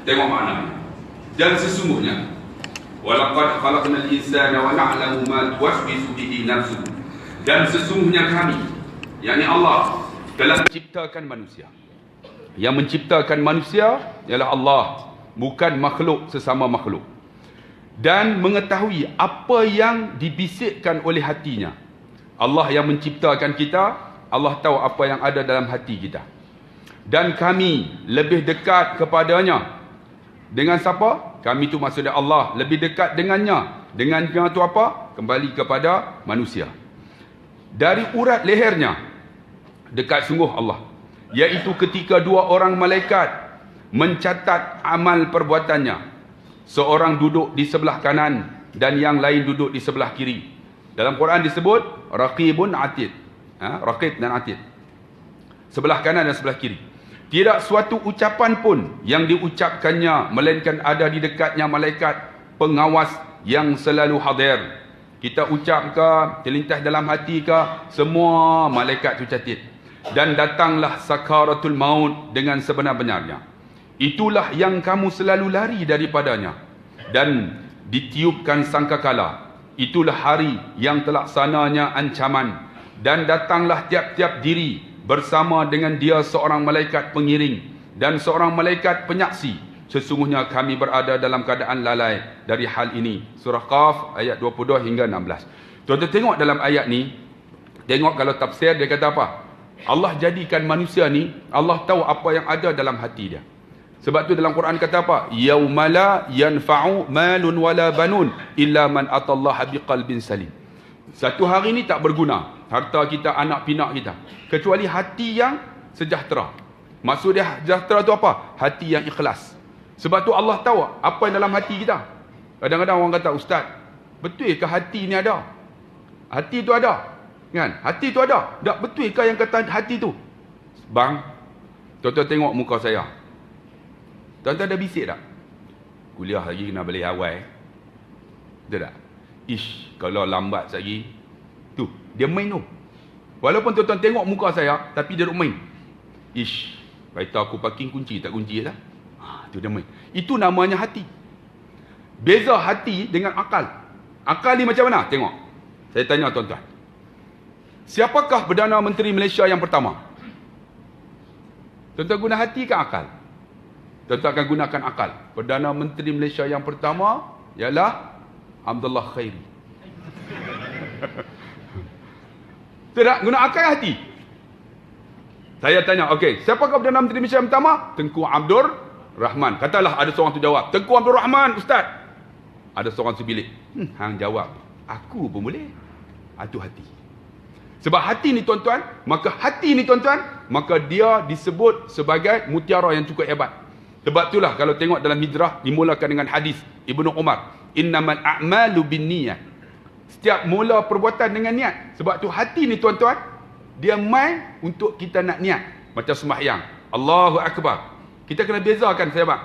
Tengok maknanya. Dan sesungguhnya walaqad khalaqnal insana wa na'lamu ma tuwaswisu bihi nafsuhu. Dan sesungguhnya kami, yakni Allah, telah menciptakan manusia. Yang menciptakan manusia ialah Allah, bukan makhluk sesama makhluk. Dan mengetahui apa yang dibisikkan oleh hatinya. Allah yang menciptakan kita, Allah tahu apa yang ada dalam hati kita. Dan kami lebih dekat kepadanya. Dengan siapa? Kami tu maksudnya Allah. Lebih dekat dengannya. Dengannya tu apa? Kembali kepada manusia. Dari urat lehernya, dekat sungguh Allah. Iaitu ketika dua orang malaikat mencatat amal perbuatannya. Seorang duduk di sebelah kanan dan yang lain duduk di sebelah kiri. Dalam Quran disebut Raqibun Atid. Raqib dan Atid. Sebelah kanan dan sebelah kiri. Tidak suatu ucapan pun yang diucapkannya, melainkan ada di dekatnya malaikat pengawas yang selalu hadir. Kita ucap ke, terlintas dalam hati ke, semua malaikat tu catat. Dan datanglah sakaratul maut dengan sebenar-benarnya. Itulah yang kamu selalu lari daripadanya. Dan ditiupkan sangkakala. Itulah hari yang telaksananya ancaman. Dan datanglah tiap-tiap diri bersama dengan dia seorang malaikat pengiring dan seorang malaikat penyaksi. Sesungguhnya kami berada dalam keadaan lalai dari hal ini. Surah Qaf ayat 22 hingga 16. Tuan-tuan tengok dalam ayat ni. Tengok kalau tafsir dia kata apa? Allah jadikan manusia ni, Allah tahu apa yang ada dalam hati dia. Sebab tu dalam Quran kata apa? Yaumala yanfa'u malun wala banun illa man atallaha biqalbin salim. Satu hari ni tak berguna harta kita, anak pinak kita, kecuali hati yang sejahtera. Maksud dia sejahtera tu apa? Hati yang ikhlas. Sebab tu Allah tahu apa yang dalam hati kita. Kadang-kadang orang kata, Ustaz, betul ke hati ni ada? Hati tu ada kan? Hati tu ada. Tak betul ke yang kata hati tu? Bang, tuan-tuan tengok muka saya. Tuan-tuan dah bisik tak? Kuliah lagi kena balik awal. Betul tak? Ish, kalau lambat lagi, tu, dia main tu. Walaupun tuan-tuan tengok muka saya, tapi dia duk main. Ish, baita aku parking kunci, tak kunci dah. Tu dia main. Itu namanya hati. Beza hati dengan akal. Akal ni macam mana? Tengok. Saya tanya tuan-tuan. Siapakah Perdana Menteri Malaysia yang pertama? Tuan-tuan guna hati ke akal? Tuan-tuan akan gunakan akal. Perdana Menteri Malaysia yang pertama ialah Abdullah Khairi. Tidak, guna akal hati. Saya tanya, okey, siapakah Perdana Menteri Malaysia yang pertama? Tengku Abdul Rahman. Katalah ada seorang tu jawab, Tengku Abdul Rahman, Ustaz. Ada seorang tu bilik, hang jawab, aku pun boleh. Itu hati. Sebab hati ni tuan-tuan, maka dia disebut sebagai mutiara yang cukup hebat. Sebab itulah kalau tengok dalam hijrah dimulakan dengan hadis Ibnu Umar, innamal a'malu binniyat. Setiap mula perbuatan dengan niat. Sebab tu hati ni tuan-tuan, dia main untuk kita nak niat. Macam sembahyang, Allahu Akbar. Kita kena bezakan sahabat.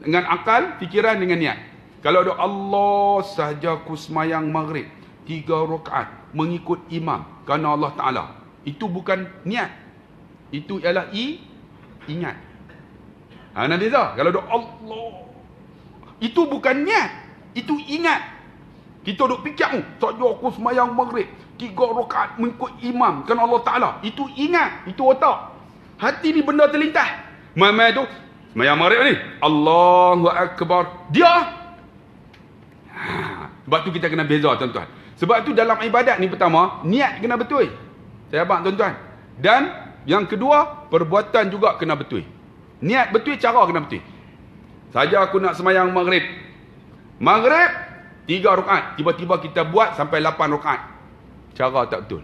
Dengan akal, fikiran dengan niat. Kalau ada Allah sahaja aku sembahyang maghrib 3 rakaat mengikut imam kerana Allah Ta'ala, itu bukan niat. Itu ialah ingat. Nak beza. Kalau ada Allah, itu bukan niat, itu ingat. Kita duk fikir, saja aku sembahyang maghrib 3 rakaat mengikut imam kerana Allah Ta'ala, itu ingat, itu otak. Hati ni benda terlintas. Mamai tu sembahyang maghrib ni, Allahu Akbar, dia. Sebab tu kita kena beza tuan-tuan. Sebab tu dalam ibadat ni pertama, niat kena betul. Sahabat tuan-tuan. Dan yang kedua, perbuatan juga kena betul. Niat betul, cara kena betul. Saja aku nak sembahyang maghrib. Maghrib 3 rakaat, tiba-tiba kita buat sampai 8 rakaat. Cara tak betul.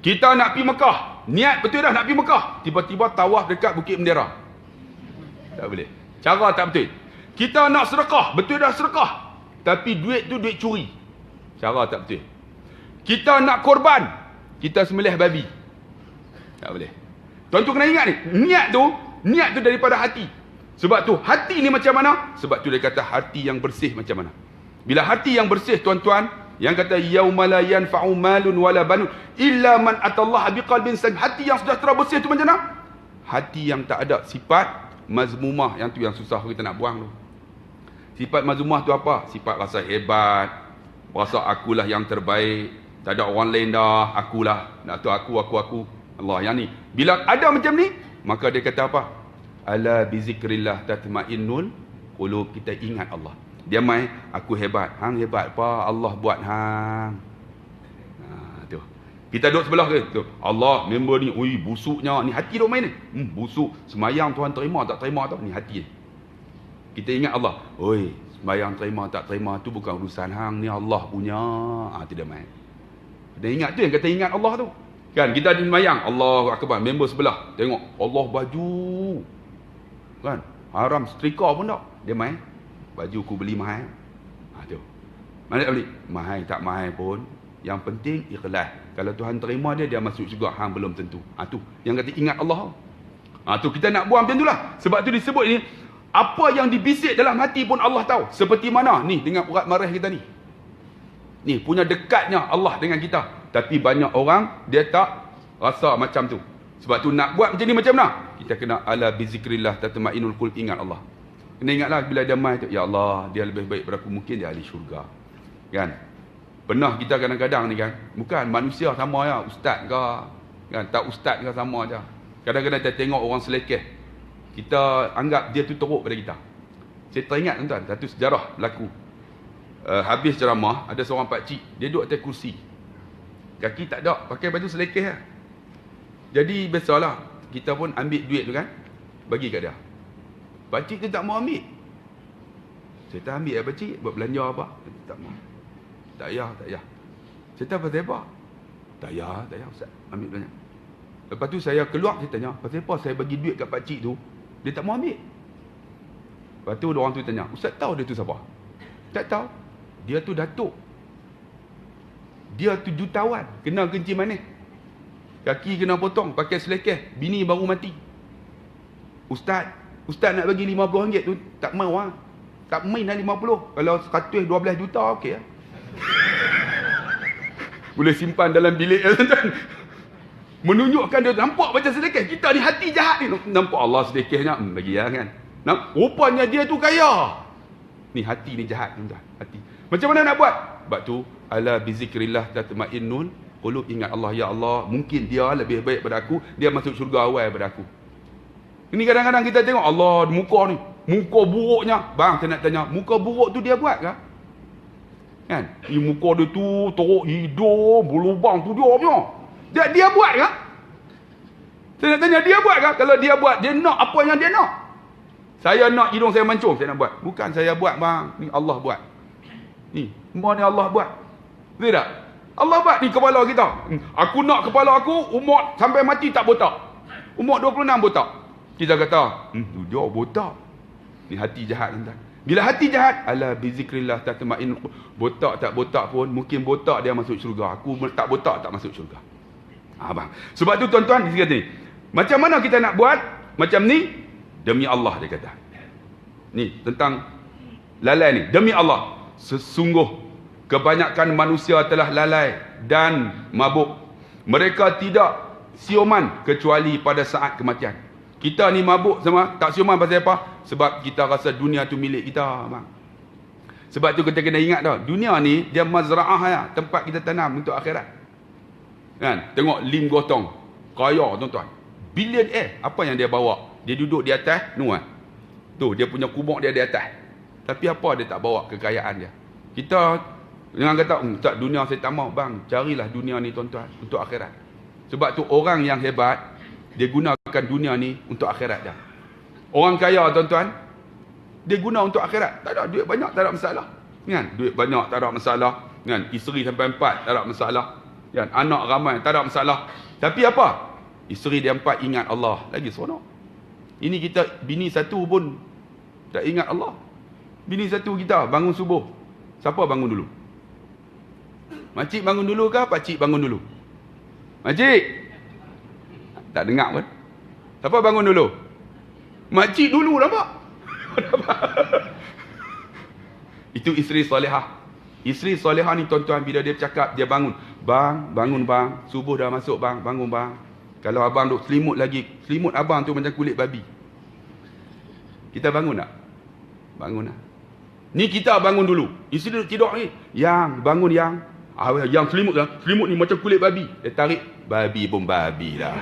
Kita nak pergi Mekah, niat betul dah nak pergi Mekah, tiba-tiba tawaf dekat Bukit Bendera. Tak boleh. Cara tak betul. Kita nak sedekah, betul dah sedekah, tapi duit tu duit curi. Cara tak betul. Kita nak korban, kita sembelih babi. Tak boleh. Tuan-tuan kena ingat ni, niat tu daripada hati. Sebab tu hati ni macam mana? Sebab tu dia kata hati yang bersih macam mana. Bila hati yang bersih tuan-tuan, yang kata yauma la yanfa'u malun wala banun illa man atallaha biqalbin salim. Hati yang sejahtera bersih tu macam mana? Hati yang tak ada sifat mazmumah, yang tu yang susah kita nak buang tu. Sifat mazmumah tu apa? Sifat rasa hebat, rasa akulah yang terbaik, tak ada orang lain dah, akulah, nak tu aku. Allah yang ni. Bila ada macam ni, maka dia kata apa? Ala bizikrillah tatma'innul qulub. Kita ingat Allah. Dia main, aku hebat. Hang hebat apa? Allah buat hang. Tu. Kita duduk sebelah ke? Tu. Allah, member ni, ui, busuknya. Ni hati duk main ni. Busuk. Semayang Tuhan terima tak terima tu. Ni hati. Kita ingat Allah. Oi, semayang terima tak terima tu bukan urusan hang. Ni Allah punya. Tidak main. Kita ingat tu yang kata ingat Allah tu. Kan, kita ada semayang. Allahu Akbar. Member sebelah. Tengok. Allah baju. Kan, haram setrika pun tak. Dia main. Baju aku beli mahal. Tu. Mana beli? Mahal tak mahal pun. Yang penting ikhlas. Kalau Tuhan terima dia, dia masuk juga. Hang belum tentu. Tu. Yang kata ingat Allah. Tu kita nak buang macam itulah. Sebab tu disebut ni, apa yang dibisik dalam hati pun Allah tahu. Seperti mana? Ni, dengan urat marah kita ni. Ni, punya dekatnya Allah dengan kita. Tapi banyak orang, dia tak rasa macam tu. Sebab tu nak buat macam ni macam mana? Kita kena ala bizikrillah tatma'innul qulub, ingat Allah. Kena ingatlah bila dia mai tu, ya Allah, dia lebih baik daripada aku, mungkin dia ahli syurga. Kan? Pernah kita kadang-kadang ni kan, bukan manusia sama ya, ustaz ke, kan, tak ustaz ke sama aja. Kadang-kadang kita tengok orang selekeh, kita anggap dia tu teruk pada kita. Saya teringat tuan-tuan, satu sejarah berlaku. Habis ceramah, ada seorang pakcik, dia duduk atas kursi. Kaki tak ada, pakai baju selekeh lah. Jadi biasalah, kita pun ambil duit tu kan, bagi kat dia. Pakcik tu tak mau ambil. Saya tak ambil ya pakcik, buat belanja apa? Tak mau. Tak payah. Saya tak pasal apa? Tak payah Ustaz, ambil belanja. Lepas tu saya keluar, saya tanya, pasal apa saya bagi duit kat pakcik tu, dia tak mau ambil. Lepas tu orang tu tanya, Ustaz tahu dia tu siapa? Tak tahu. Dia tu datuk. Dia tu jutawan, kena kencing manis. Kaki kena potong, pakai selekeh, bini baru mati. Ustaz nak bagi RM50 tu, tak mau lah. Tak main lah 50. Kalau 100, 12 juta, okey lah. Boleh simpan dalam bilik ya, tuan. Menunjukkan dia, nampak macam selekeh. Kita ni hati jahat ni. Nampak Allah selekehnya, bagi lah kan. Rupanya dia tu kaya. Ni hati ni jahat, tuan. Hati. Macam mana nak buat? Sebab tu, ala bizikrillah tatma'innul qulub, ingat Allah, ya Allah, mungkin dia lebih baik daripada aku, dia masuk syurga awal daripada aku. Ini kadang-kadang kita tengok Allah muka ni, muka buruknya. Bang, saya nak tanya, muka buruk tu dia buat ke? Kan? Ni muka dia tu teruk hidung, berlubang tu dia punya. Dia buat ke? Saya nak tanya, dia buat ke? Kalau dia buat, dia nak apa yang dia nak. Saya nak hidung saya mancung, saya nak buat. Bukan saya buat bang, ni Allah buat. Ni, semua ni Allah buat. Betul tak? Allah buat ni kepala kita. Aku nak kepala aku umur sampai mati tak botak. Umur 26 botak. Kita kata, dia botak. Ni hati jahat tuan. Bila hati jahat, ala bizikrillah tatma'innul qulub. Botak tak botak pun, mungkin botak dia masuk syurga. Aku tak botak tak masuk syurga. Bang. Sebab tu tuan-tuan, dia kata ni, macam mana kita nak buat macam ni? Demi Allah dia kata. Ni tentang lalai ni. Demi Allah, sesungguh kebanyakan manusia telah lalai dan mabuk. Mereka tidak siuman kecuali pada saat kematian. Kita ni mabuk sama, tak siuman pasal apa? Sebab kita rasa dunia tu milik kita, bang. Sebab tu kita kena ingat dah, dunia ni dia mazra'ah ya, tempat kita tanam untuk akhirat. Kan? Tengok Lim Gotong, kaya tuan-tuan. Billionaire, apa yang dia bawa? Dia duduk di atas, tu dia punya kubur dia di atas. Tapi apa dia tak bawa kekayaan dia? Kita jangan kata, tak, dunia saya tak mau. Bang, carilah dunia ni tuan-tuan, untuk akhirat. Sebab tu orang yang hebat, dia gunakan dunia ni untuk akhirat dia. Orang kaya tuan-tuan, dia guna untuk akhirat. Tak ada duit banyak, tak ada masalah. Kan? Duit banyak, tak ada masalah. Kan? Isteri sampai 4, tak ada masalah. Kan? Anak ramai, tak ada masalah. Tapi apa? Isteri dia 4 ingat Allah. Lagi seronok. Ini kita, bini satu pun tak ingat Allah. Bini satu kita bangun subuh. Siapa bangun dulu? Makcik bangun dulu ke pakcik bangun dulu? Makcik? Tak dengar pun. Siapa bangun dulu? Makcik dulu, nampak? Itu isteri solehah. Isteri solehah ni tuan-tuan, bila dia cakap, dia bangun. Bang, bangun bang. Subuh dah masuk bang, bangun bang. Kalau abang duk selimut lagi, selimut abang tu macam kulit babi. Kita bangun tak? Bangun tak? Ni kita bangun dulu. Isteri tidur ni. Yang, bangun yang. Yang selimut lah. Selimut ni macam kulit babi. Dia tarik. Babi pun babi lah.